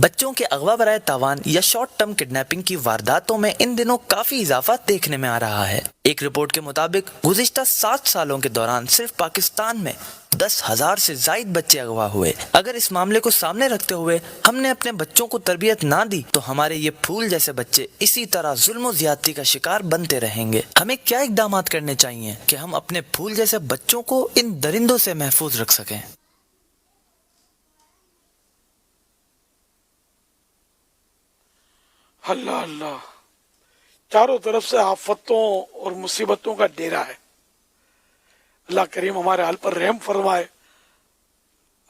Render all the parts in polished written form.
بچوں کے اغوا برائے تاوان یا شارٹ ٹرم کڈنیپنگ کی وارداتوں میں ان دنوں کافی اضافہ دیکھنے میں آ رہا ہے۔ ایک رپورٹ کے مطابق گزشتہ 7 سالوں کے دوران صرف پاکستان میں 10,000 سے زائد بچے اغوا ہوئے۔ اگر اس معاملے کو سامنے رکھتے ہوئے ہم نے اپنے بچوں کو تربیت نہ دی تو ہمارے یہ پھول جیسے بچے اسی طرح ظلم و زیادتی کا شکار بنتے رہیں گے۔ ہمیں کیا اقدامات کرنے چاہیے کہ ہم اپنے پھول جیسے بچوں کو ان درندوں سے محفوظ رکھ سکیں؟ اللہ اللہ، چاروں طرف سے آفتوں اور مصیبتوں کا ڈیرا ہے۔ اللہ کریم ہمارے حال پر رحم فرمائے،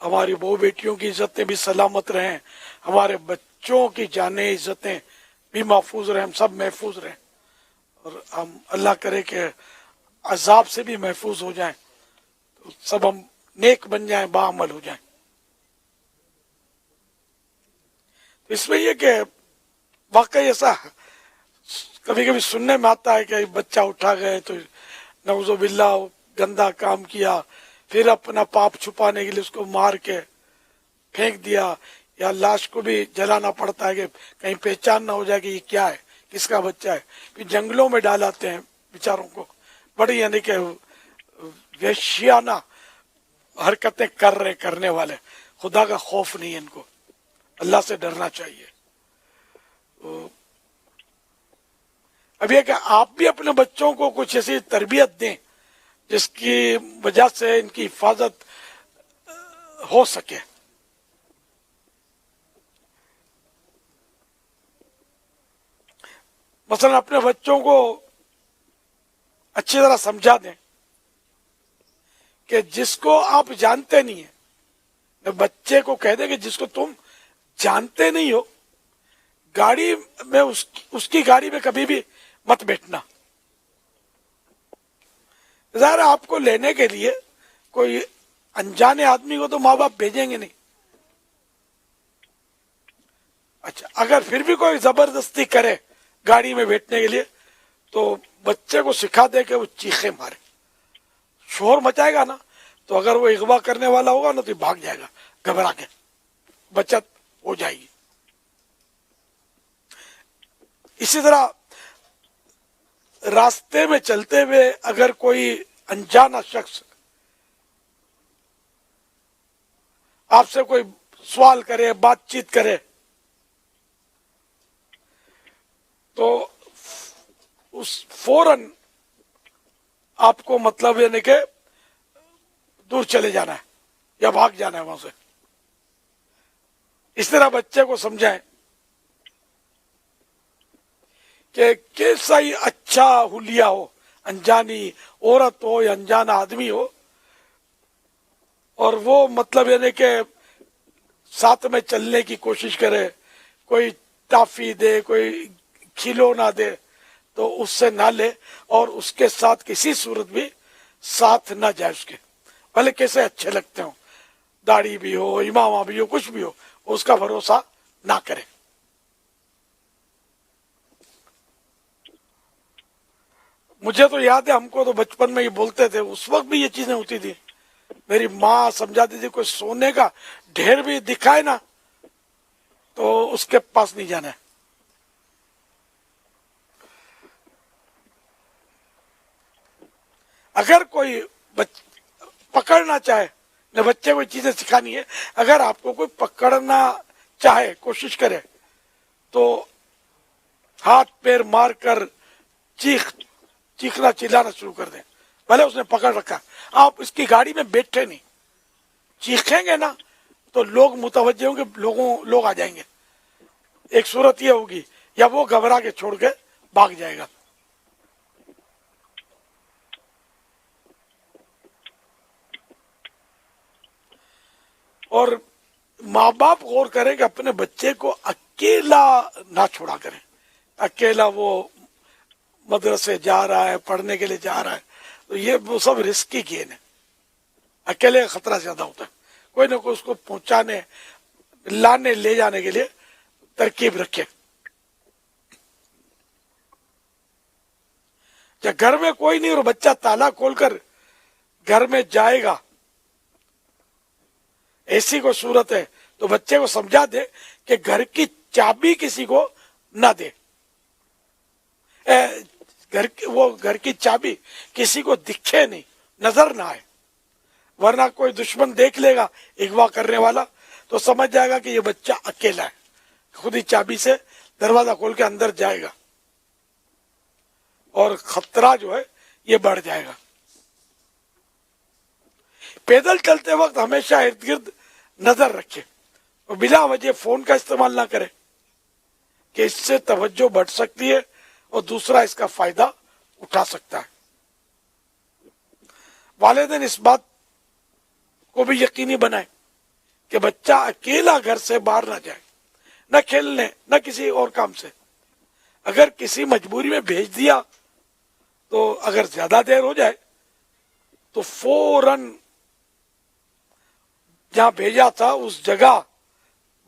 ہماری بہو بیٹیوں کی عزتیں بھی سلامت رہیں، ہمارے بچوں کی جانیں عزتیں بھی محفوظ رہیں، ہم سب محفوظ رہیں، اور ہم اللہ کرے کہ عذاب سے بھی محفوظ ہو جائیں، تو سب ہم نیک بن جائیں، باعمل ہو جائیں۔ تو اس میں یہ کہ واقعی ایسا کبھی کبھی سننے میں آتا ہے کہ بچہ اٹھا گئے تو نعوذ باللہ گندا کام کیا، پھر اپنا پاپ چھپانے کے لیے اس کو مار کے پھینک دیا، یا لاش کو بھی جلانا پڑتا ہے کہ کہیں پہچان نہ ہو جائے کہ یہ کیا ہے، کس کا بچہ ہے، پھر جنگلوں میں ڈالاتے ہیں بیچاروں کو، بڑی یعنی کہ وحشیانہ حرکتیں کرنے والے، خدا کا خوف نہیں ہے ان کو، اللہ سے ڈرنا چاہیے۔ اب یہ کہ آپ بھی اپنے بچوں کو کچھ ایسی تربیت دیں جس کی وجہ سے ان کی حفاظت ہو سکے۔ مثلا اپنے بچوں کو اچھی طرح سمجھا دیں کہ جس کو آپ جانتے نہیں ہیں، بچے کو کہہ دیں کہ جس کو تم جانتے نہیں ہو گاڑی میں اس کی گاڑی میں کبھی بھی مت بیٹھنا۔ ظاہر آپ کو لینے کے لیے کوئی انجانے آدمی کو تو ماں باپ بھیجیں گے نہیں۔ اچھا، اگر پھر بھی کوئی زبردستی کرے گاڑی میں بیٹھنے کے لیے تو بچے کو سکھا دے کہ وہ چیخے مارے، شور مچائے گا نا تو اگر وہ اغوا کرنے والا ہوگا نا تو بھاگ جائے گا گھبرا کے، بچت ہو جائے گی۔ اسی طرح راستے میں چلتے ہوئے اگر کوئی انجانا شخص آپ سے کوئی سوال کرے، بات چیت کرے، تو فوراً آپ کو مطلب یعنی کہ دور چلے جانا ہے یا بھاگ جانا ہے وہاں سے۔ اس طرح بچے کو سمجھائیں کہ کیسا ہی اچھا حلیہ ہو، انجانی عورت ہو یا انجانا آدمی ہو، اور وہ مطلب یعنی کہ ساتھ میں چلنے کی کوشش کرے، کوئی ٹافی دے، کوئی کھلونا دے تو اس سے نہ لے، اور اس کے ساتھ کسی صورت بھی ساتھ نہ جائے اس کے، بھلے کیسے اچھے لگتے ہوں، داڑھی بھی ہو، امامہ بھی ہو، کچھ بھی ہو، اس کا بھروسہ نہ کرے۔ مجھے تو یاد ہے ہم کو تو بچپن میں یہ بولتے تھے، اس وقت بھی یہ چیزیں ہوتی تھی، میری ماں سمجھاتی تھی کوئی سونے کا ڈھیر بھی دکھائے نا تو اس کے پاس نہیں جانا ہے۔ اگر کوئی پکڑنا چاہے نہ، بچے کو چیزیں سکھانی ہے، اگر آپ کو کوئی پکڑنا چاہے، کوشش کرے تو ہاتھ پیر مار کر چیخنا چلانا شروع کر دیں، بھلے اس نے پکڑ رکھا، آپ اس کی گاڑی میں بیٹھے نہیں، چیخیں گے نا تو لوگ متوجہ ہوں گے، لوگ آ جائیں گے، ایک صورت یہ ہوگی یا وہ گھبرا کے چھوڑ کے بھاگ جائے گا۔ اور ماں باپ غور کریں کہ اپنے بچے کو اکیلا نہ چھوڑا کریں، اکیلا وہ مدرسے جا رہا ہے، پڑھنے کے لیے جا رہا ہے، تو یہ وہ سب رسکی گیم ہے، اکیلے کا خطرہ زیادہ ہوتا ہے، کوئی نہ کوئی اس کو پہنچانے، لانے، لے جانے کے لیے ترکیب رکھے۔ جب گھر میں کوئی نہیں اور بچہ تالا کھول کر گھر میں جائے گا، ایسی کوئی صورت ہے تو بچے کو سمجھا دے کہ گھر کی چابی کسی کو نہ دے، گھر کی چابی کسی کو دکھے نہیں، نظر نہ آئے، ورنہ کوئی دشمن دیکھ لے گا اغوا کرنے والا تو سمجھ جائے گا کہ یہ بچہ اکیلا ہے، خود ہی چابی سے دروازہ کھول کے اندر جائے گا اور خطرہ جو ہے یہ بڑھ جائے گا۔ پیدل چلتے وقت ہمیشہ ارد گرد نظر رکھے اور بلا وجہ فون کا استعمال نہ کرے کہ اس سے توجہ بڑھ سکتی ہے اور دوسرا اس کا فائدہ اٹھا سکتا ہے۔ والدین اس بات کو بھی یقینی بنائیں کہ بچہ اکیلا گھر سے باہر نہ جائے، نہ کھیلنے نہ کسی اور کام سے۔ اگر کسی مجبوری میں بھیج دیا تو اگر زیادہ دیر ہو جائے تو فوراً جہاں بھیجا تھا اس جگہ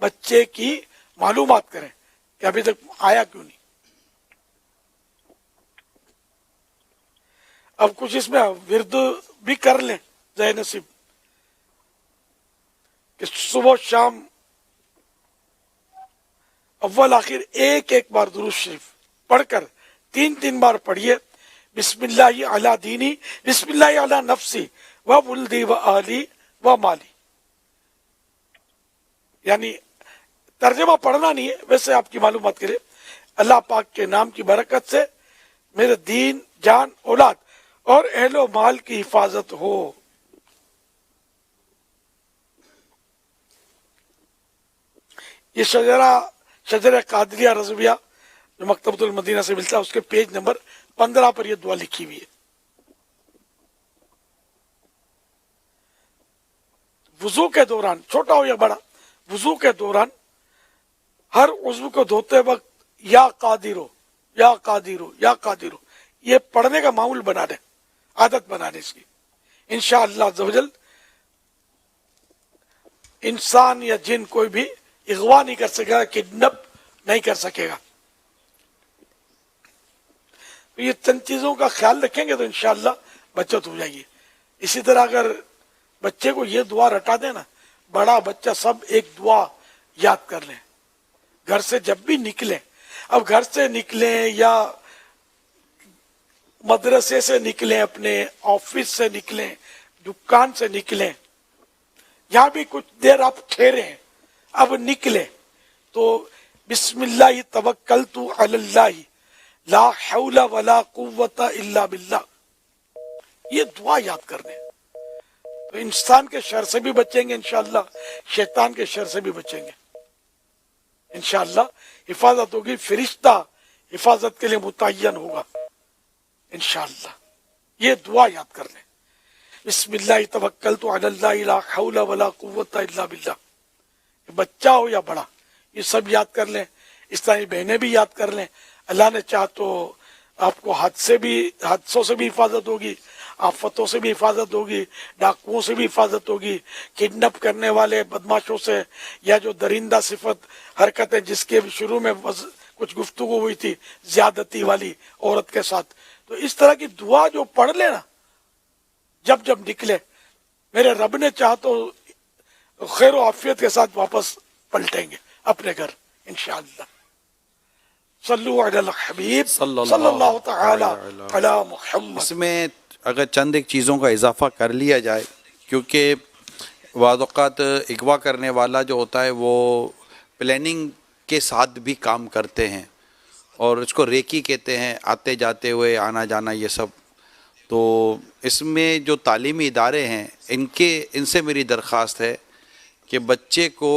بچے کی معلومات کریں کہ ابھی تک آیا کیوں نہیں۔ اب کچھ اس میں ورد بھی کر لیں ذہن نصیب کہ صبح شام اول آخر ایک بار درود شریف پڑھ کر 3 بار پڑھیے، بسم اللہ علی دینی، بسم اللہ علی نفسی و ولدی و اہلی و مالی۔ یعنی ترجمہ پڑھنا نہیں ہے، ویسے آپ کی معلومات کرے، اللہ پاک کے نام کی برکت سے میرے دین، جان، اولاد اور اہل و مال کی حفاظت ہو۔ یہ شجرہ قادریہ رضویہ جو مکتبۃ المدینہ سے ملتا ہے، اس کے پیج نمبر 15 پر یہ دعا لکھی ہوئی ہے۔ وضو کے دوران، چھوٹا ہو یا بڑا، وضو کے دوران ہر عضو کو دھوتے وقت یا قادرو یا قادرو یا قادرو یہ پڑھنے کا معمول بنا دیں، عادت بنا دیں اس کی۔ انشاءاللہ عز و جل انسان یا جن کوئی بھی اغوا نہیں کر سکے گا، کڈنپ نہیں کر سکے گا۔ تو یہ چند چیزوں کا خیال رکھیں گے تو انشاءاللہ بچت ہو جائے گی۔ اسی طرح اگر بچے کو یہ دعا رٹا دیں نا، بڑا بچہ سب ایک دعا یاد کر لیں گھر سے جب بھی نکلیں۔ اب گھر سے نکلیں یا مدرسے سے نکلیں، اپنے آفس سے نکلیں، دکان سے نکلیں، یہاں بھی کچھ دیر آپ ٹھہرے ہیں، اب نکلیں تو بسم اللہ توکلت علی اللہ لا حول ولا قوت الا باللہ یہ دعا یاد کر دیں تو انسان کے شر سے بھی بچیں گے انشاءاللہ، شیطان کے شر سے بھی بچیں گے انشاءاللہ۔ حفاظت ہوگی، فرشتہ حفاظت کے لیے متعین ہوگا انشاءاللہ۔ یہ دعا یاد کر لیں، بسم اللہ توکلت علی اللہ لا حول ولا قوت الا باللہ۔ بچہ ہو یا بڑا یہ سب یاد کر لیں، اسلامی بہنیں بھی یاد کر لیں۔ اللہ نے چاہ تو آپ کو حادثوں سے بھی حفاظت ہوگی، آفتوں سے بھی حفاظت ہوگی، ڈاکوؤں سے بھی حفاظت ہوگی، کڈنپ کرنے والے بدماشوں سے، یا جو درندہ صفت حرکتیں جس کے شروع میں کچھ گفتگو ہوئی تھی زیادتی والی عورت کے ساتھ، تو اس طرح کی دعا جو پڑھ لینا جب نکلے، میرے رب نے چاہ تو خیر و عافیت کے ساتھ واپس پلٹیں گے اپنے گھر انشاءاللہ۔ صلو علی الحبیب صلی اللہ تعالی علی محمد۔ اس میں اگر چند ایک چیزوں کا اضافہ کر لیا جائے، کیونکہ بعض اوقات اغوا کرنے والا جو ہوتا ہے وہ پلاننگ کے ساتھ بھی کام کرتے ہیں اور اس کو ریکی کہتے ہیں، آتے جاتے ہوئے آنا جانا یہ سب۔ تو اس میں جو تعلیمی ادارے ہیں ان سے میری درخواست ہے کہ بچے کو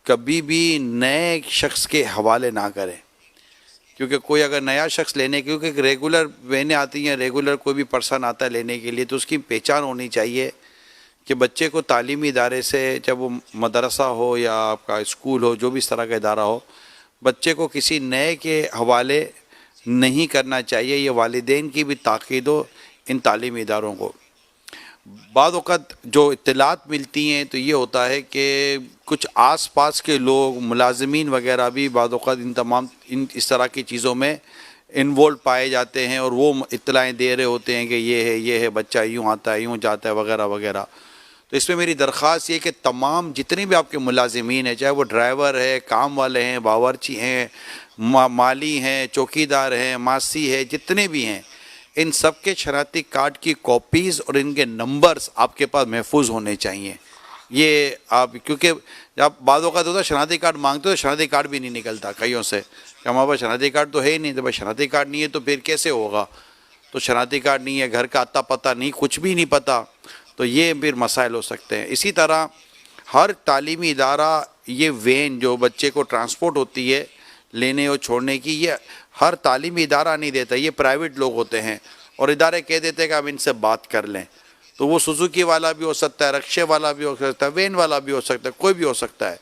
کبھی بھی نئے شخص کے حوالے نہ کریں، کیونکہ کوئی اگر نیا شخص لینے، کیونکہ ریگولر وینیں آتی ہیں، ریگولر کوئی بھی پرسن آتا ہے لینے کے لیے، تو اس کی پہچان ہونی چاہیے کہ بچے کو تعلیمی ادارے سے، چاہے وہ مدرسہ ہو یا آپ کا اسکول ہو، جو بھی اس طرح کا ادارہ ہو، بچے کو کسی نئے کے حوالے نہیں کرنا چاہیے۔ یہ والدین کی بھی تاکید ہو ان تعلیمی اداروں کو۔ بعض اوقات جو اطلاعات ملتی ہیں تو یہ ہوتا ہے کہ کچھ آس پاس کے لوگ، ملازمین وغیرہ بھی بعض اوقات اس طرح کی چیزوں میں انوالو پائے جاتے ہیں اور وہ اطلاعیں دے رہے ہوتے ہیں کہ یہ ہے بچہ یوں آتا ہے، یوں جاتا ہے وغیرہ وغیرہ۔ تو اس میں میری درخواست یہ کہ تمام جتنے بھی آپ کے ملازمین ہیں، چاہے وہ ڈرائیور ہے، کام والے ہیں، باورچی ہیں، مالی ہیں، چوکیدار ہیں، ماسی ہے، جتنے بھی ہیں، ان سب کے شناختی کارڈ کی کاپیز اور ان کے نمبرز آپ کے پاس محفوظ ہونے چاہیے. یہ آپ کیونکہ جب بعض اوقات ہوتا ہے شناختی کارڈ مانگتے ہو تو شناختی کارڈ بھی نہیں نکلتا کئیوں سے کہ ہمارے پاس شناختی کارڈ تو ہے ہی نہیں. تو بھائی شناختی کارڈ نہیں ہے تو پھر کیسے ہوگا؟ تو شناختی کارڈ نہیں ہے، گھر کا اتا پتہ نہیں، کچھ بھی نہیں پتہ، تو یہ پھر مسائل ہو سکتے ہیں. اسی طرح ہر تعلیمی ادارہ یہ وین جو بچے کو ٹرانسپورٹ ہوتی ہے لینے اور چھوڑنے کی، یہ ہر تعلیمی ادارہ نہیں دیتا، یہ پرائیویٹ لوگ ہوتے ہیں اور ادارے کہہ دیتے ہیں کہ ہم ان سے بات کر لیں. تو وہ سوزوکی والا بھی ہو سکتا ہے، رکشے والا بھی ہو سکتا ہے، وین والا بھی ہو سکتا ہے، کوئی بھی ہو سکتا ہے.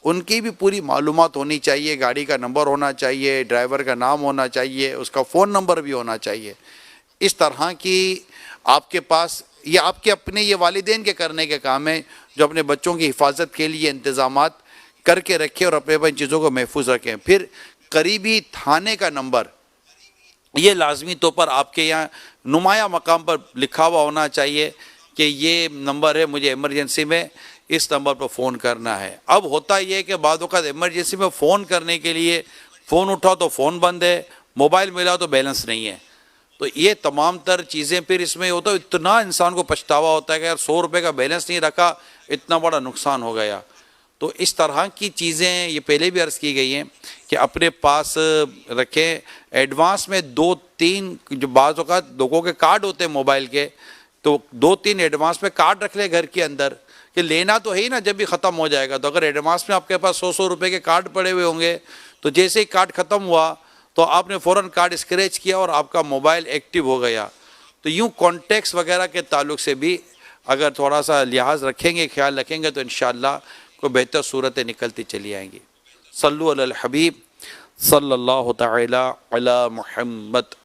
ان کی بھی پوری معلومات ہونی چاہیے، گاڑی کا نمبر ہونا چاہیے، ڈرائیور کا نام ہونا چاہیے، اس کا فون نمبر بھی ہونا چاہیے. اس طرح کی آپ کے پاس یہ آپ کے اپنے یہ والدین کے کرنے کے کام ہیں جو اپنے بچوں کی حفاظت کے لیے انتظامات کر کے رکھیں اور اپنے ان چیزوں کو محفوظ رکھیں. پھر قریبی تھانے کا نمبر یہ لازمی طور پر آپ کے یہاں نمایاں مقام پر لکھا ہوا ہونا چاہیے کہ یہ نمبر ہے، مجھے ایمرجنسی میں اس نمبر پر فون کرنا ہے. اب ہوتا یہ ہے کہ بعض اوقات ایمرجنسی میں فون کرنے کے لیے فون اٹھاؤ تو فون بند ہے، موبائل ملا تو بیلنس نہیں ہے. تو یہ تمام تر چیزیں پھر اس میں ہوتا ہے، اتنا انسان کو پچھتاوا ہوتا ہے کہ یار 100 روپے کا بیلنس نہیں رکھا، اتنا بڑا نقصان ہو گیا. تو اس طرح کی چیزیں یہ پہلے بھی عرض کی گئی ہیں کہ اپنے پاس رکھیں. ایڈوانس میں 2-3 جو بعض اوقات لوگوں کے کارڈ ہوتے ہیں موبائل کے، تو 2-3 ایڈوانس میں کارڈ رکھ لیں گھر کے اندر کہ لینا تو ہے ہی نا، جب بھی ختم ہو جائے گا. تو اگر ایڈوانس میں آپ کے پاس 100 روپے کے کارڈ پڑے ہوئے ہوں گے تو جیسے ہی کارڈ ختم ہوا تو آپ نے فوراً کارڈ اسکریچ کیا اور آپ کا موبائل ایکٹیو ہو گیا. تو یوں کانٹیکٹس وغیرہ کے تعلق سے بھی اگر تھوڑا سا لحاظ رکھیں گے، خیال رکھیں گے تو انشاءاللہ کوئی بہتر صورتیں نکلتی چلی آئیں گی. صلو علی الحبیب صلی اللہ تعالی علی محمد.